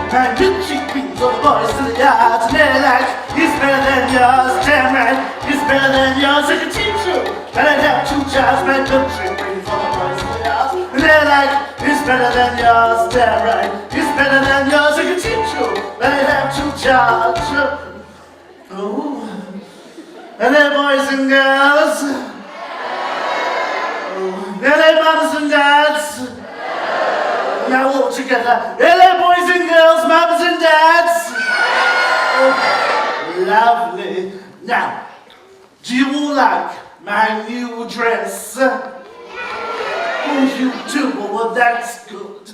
My milkshake brings all the boys to the yard, and they're like, he's better than yours, damn right, he's better than yours. I can teach you, but I'd have 2 jobs. My milkshake brings all the boys to the yard, and they're like, he's better than yours, damn right, he's better than yours. I can teach you, but I'd have 2 jobs. Oh, and they're boys and girls. Oh, they're mothers and dads. Now all together. Hello, boys and girls, mothers and dads. Oh, lovely. Now, do you all like my new dress? Oh, you do? Well, that's good.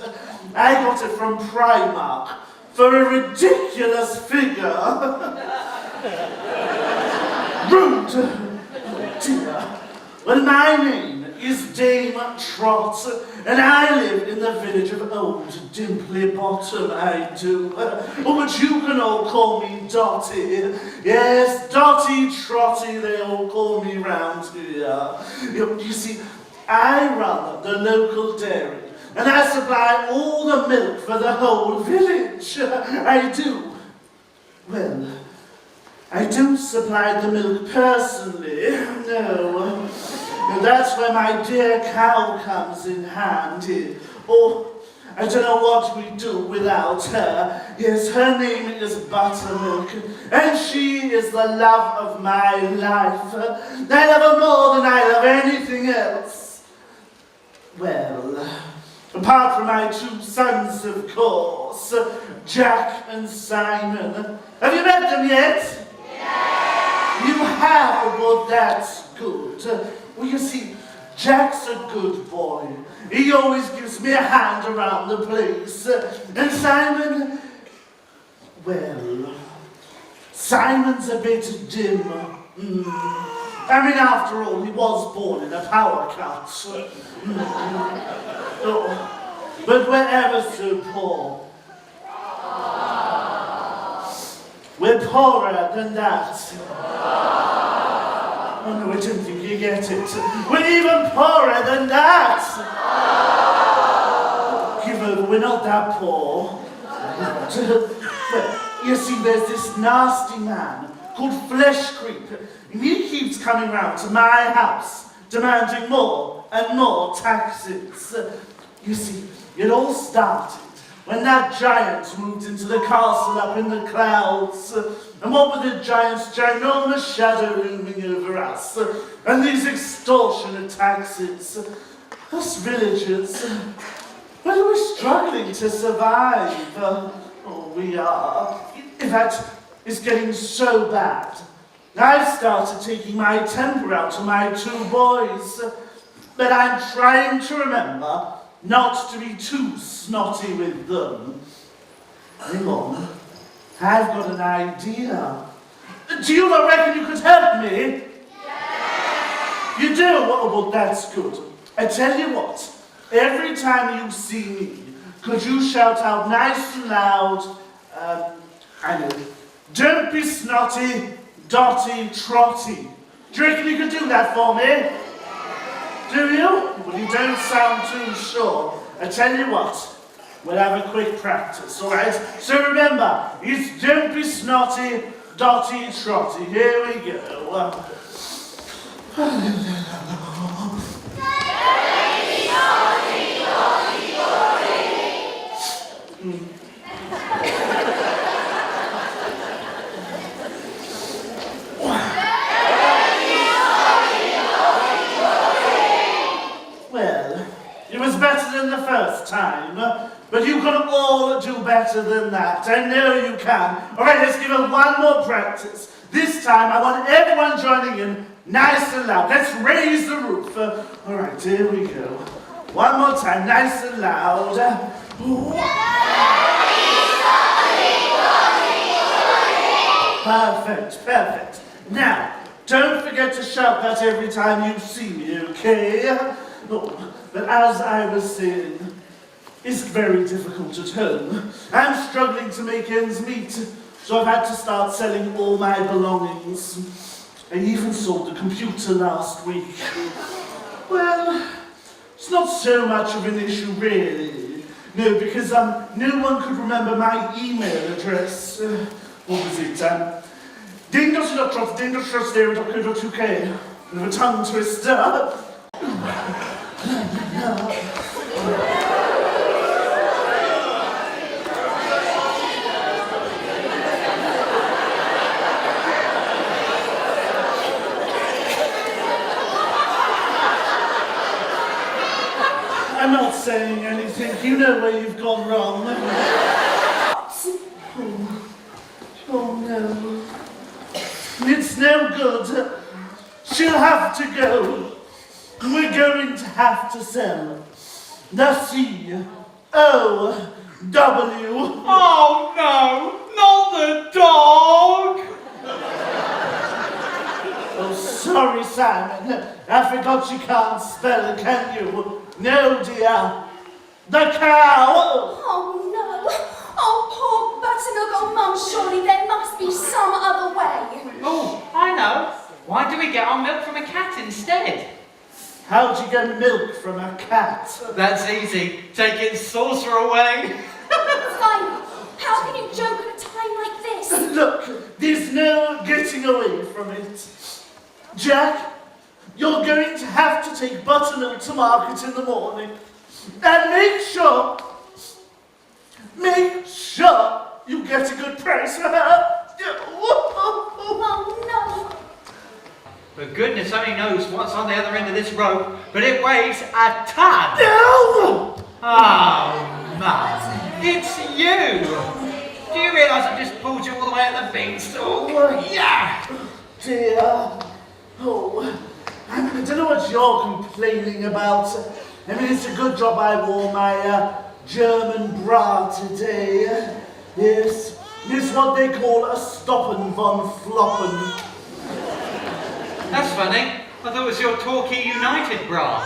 I got it from Primark for a ridiculous figure. Rude. Oh, dear. Well, my name is Dame Trot, and I live in the village of Old Dimply Bottom, I do. Oh, but you can all call me Dotty. Yes, Dotty, Trotty, they all call me round here. You see, I run the local dairy, and I supply all the milk for the whole village. I do. Well, I don't supply the milk personally, no. And that's where my dear cow comes in handy. Oh, I don't know what we'd do without her. Yes, her name is Buttermilk, and she is the love of my life. I love her more than I love anything else. Well, apart from my 2 sons, of course, Jack and Simon. Have you met them yet? Yeah. You have? Well, that's good. Well, you see, Jack's a good boy. He always gives me a hand around the place. And Simon, well, Simon's a bit dim. I mean, after all, he was born in a power cut. Oh, but we're ever so poor. We're poorer than that. Oh no, I don't think you get it. We're even poorer than that! Give over, we're not that poor. Well, you see, there's this nasty man called Flesh Creep, and he keeps coming round to my house, demanding more and more taxes. You see, it all started when that giant moved into the castle up in the clouds. And what with the giant's ginormous shadow looming over us, and these extortionate taxes, us villagers, well, we're struggling to survive. Oh, we are. In fact, it's getting so bad. I've started taking my temper out to my 2 boys, but I'm trying to remember not to be too snotty with them. Hang on, I've got an idea. Do you not reckon you could help me? Yes. You do? Well, that's good. I tell you what, every time you see me, could you shout out nice and loud, I know, don't be snotty, Dotty, Trotty. Do you reckon you could do that for me? Do you? Well, you don't sound too sure. I tell you what, we'll have a quick practice, all right? So remember, it's don't be snotty, Dotty, Trotty. Here we go. Well, it was better than the first time, but you can all do better than that. I know you can. All right, let's give it one more practice. This time, I want everyone joining in nice and loud. Let's raise the roof. All right, here we go. One more time, nice and loud. Perfect, perfect. Now, don't forget to shout that every time you see me, okay? Oh, but as I was saying, it's very difficult at home. I'm struggling to make ends meet, so I've had to start selling all my belongings. I even sold the computer last week. Well, it's not so much of an issue really. No, because no one could remember my email address. What was it? ding.trot.ding.trot.co.uk. Bit of a tongue twister. I'm not saying anything. You know where you've gone wrong. Oh no. It's no good. She'll have to go. We're going to have to sell the C-O-W. Oh no, not the dog! Oh, sorry, Simon. I forgot you can't spell, can you? No, dear. The cow! Oh no! Oh, poor Buttermilk. Oh, Mum, surely there must be some other way. Oh, I know. Why do we get our milk from a cat instead? How'd you get milk from a cat? That's easy. Take its saucer away. Simon, how can you joke at a time like this? Look, there's no getting away from it. Jack, you're going to have to take Buttermilk to market in the morning. And make sure you get a good price for her. Oh no! But goodness only knows what's on the other end of this rope, but it weighs a ton. No! Oh, Mum, it's you. Do you realise I just pulled you all the way at the beanstalk? Yeah. Dear. Oh, I don't know what you're complaining about. I mean, it's a good job I wore my German bra today. Yes, it's what they call a stoppen von floppen. That's funny. I thought it was your Torquay United bra.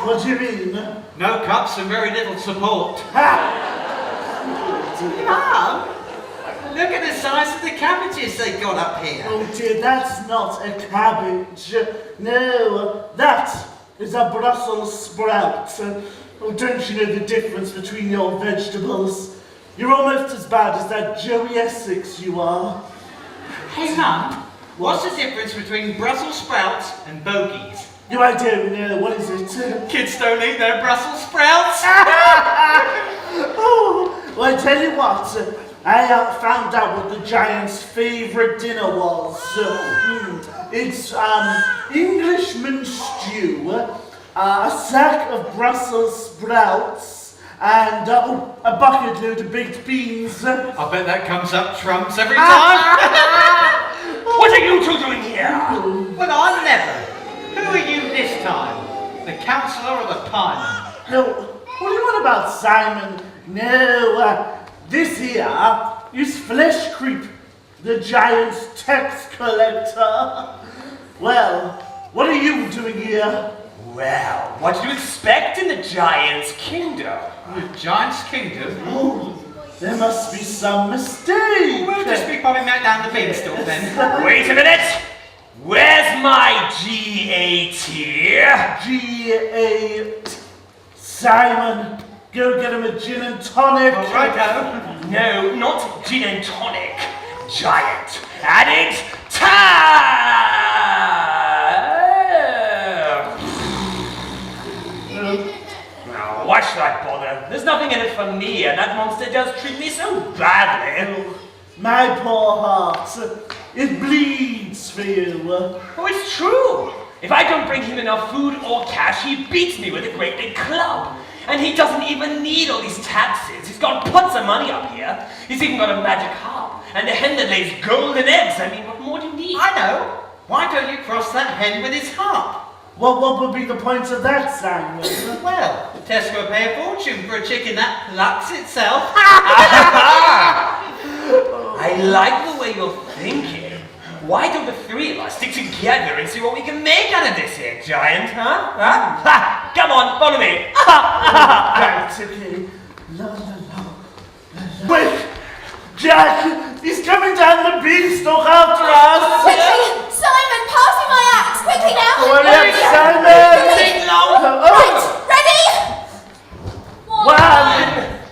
What do you mean? No cups and very little support. Ha! Mum, look at the size of the cabbages they got up here. Oh dear, that's not a cabbage. No, that is a Brussels sprout. Oh, don't you know the difference between your vegetables? You're almost as bad as that Joey Essex you are. Hey Mum, what's the difference between Brussels sprouts and bogies? No, I don't know. What is it? Kids don't eat their Brussels sprouts. Oh, well, I tell you what. I found out what the giant's favourite dinner was. It's Englishman stew, a sack of Brussels sprouts, and a bucket load of baked beans. I bet that comes up trumps every time. What are you two doing here? Well, I never. Who are you this time? The councillor or the pieman? No, what do you want about Simon? No, this here is Flesh Creep, the giant's tax collector. Well, what are you doing here? Well, what did you expect in the giant's kingdom? The giant's kingdom? Oh, there must be some mistake. We'll just be popping that down the beanstalk then. Wait a minute! Where's my G-A-T? G-A... Simon, go get him a gin and tonic. All right, now. No, not gin and tonic. Giant. And it's time! Now, why should I bother? There's nothing in it for me, and that monster does treat me so badly. My poor heart, it bleeds for you. Oh, it's true. If I don't bring him enough food or cash, he beats me with a great big club. And he doesn't even need all these taxes. He's got pots of money up here. He's even got a magic harp and a hen that lays golden eggs. I mean, what more do you need? I know. Why don't you cross that hen with his harp? What would be the point of that, Simon? Well, Tesco pay a fortune for a chicken that plucks itself. I like the way you're thinking. Why don't the three of us stick together and see what we can make out of this here, giant, huh? Ha! Come on, follow me. Right, okay. La, la, la, la, la. Wait! Jack! He's coming down the beanstalk after us! Quickly! Simon, pass me my axe! Quickly now! Hurry up, Simon! Take long. Oh. Right, ready? One,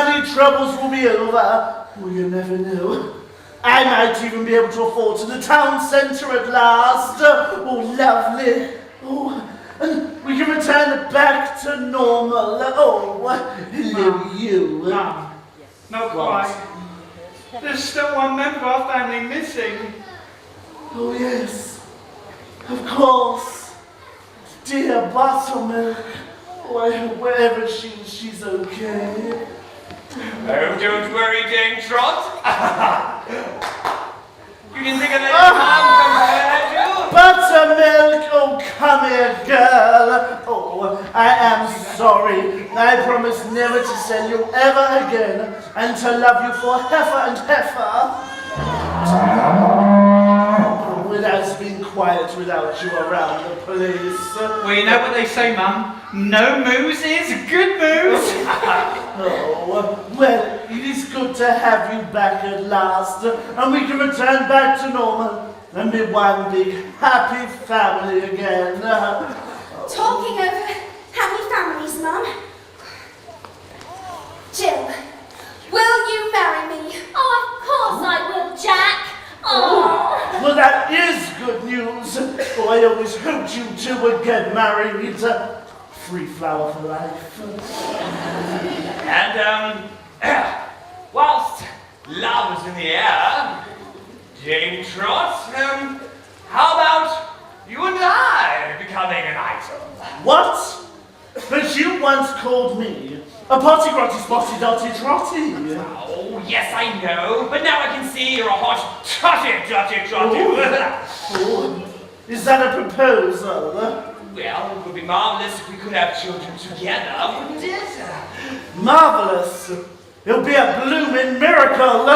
money troubles will be over. Well, you never know. I might even be able to afford to the town centre at last. Oh, lovely. Oh, and we can return back to normal. Oh, hello, you. Mum, not quite. There's still one member of our family missing. Oh, yes. Of course. Dear Buttermilk. Oh, I hope wherever she is, she's okay. Oh, don't worry, Dame Trot. You didn't think of letting Mom come here, Buttermilk, oh come here, girl. Oh, I am sorry. I promise never to send you ever again, and to love you for heifer and heifer. Oh, it has been quiet without you around the place. Well, you know what they say, Mum? No moves is good moves. Oh, well, it is good to have you back at last, and we can return back to normal and be one big happy family again. Talking of happy families, Mum. Jill, will you marry me? Oh, of course I will, Jack. Oh. Well, that is good news. Oh, I always hoped you two would get married. Free flower for life. And, whilst love is in the air, Dame Trot, how about you and I becoming an item? What? But you once called me a potty grotty spotty dotty trotty. Oh, yes, I know, but now I can see you're a hot trotty. Oh, is that a proposal? Well, it would be marvelous if we could have children together, wouldn't it? Marvelous. It'll be a blooming miracle.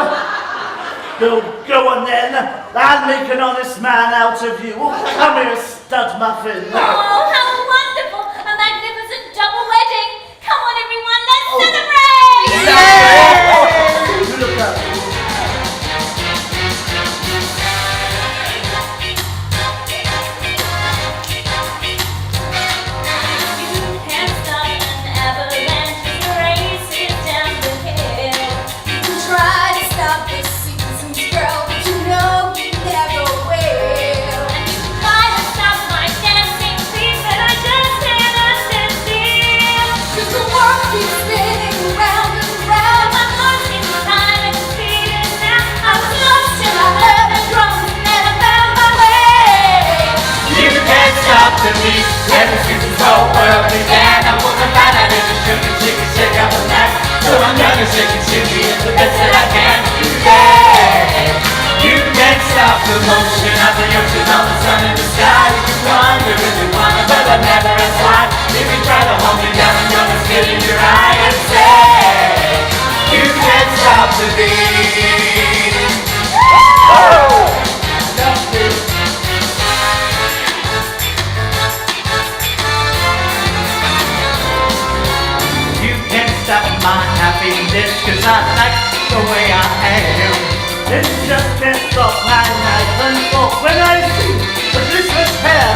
Go on then. I'll make an honest man out of you. Come here, stud muffin. Oh, how wonderful! A magnificent double wedding! Come on, everyone, let's celebrate! You look up. You can't stop an avalanche as it races down the hill. You try to stop the seasons, girl, but you know you never will. And you try to stop my dancing feet, but I just cannot stand still. 'Cause the world keeps spinning round and round. I'm lost in time and the speed is now. I was lost till I heard the drums and then I found my way. You can't stop the beat, ever since this whole world began. I woke up out of it, shake up the night. So I'm gonna shake and shimmy, it's the best that I can today. You can't stop the motion of the ocean, on the sun and the sky. You can wander if you wanna, but I'll never slide. If you try to hold me down, I'm gonna spit in your eye and say, you can't stop the beat. Oh! You can't stop my happiness, 'cause I like the way I am. It just can't stop my night and thought when I see the Christmas hair.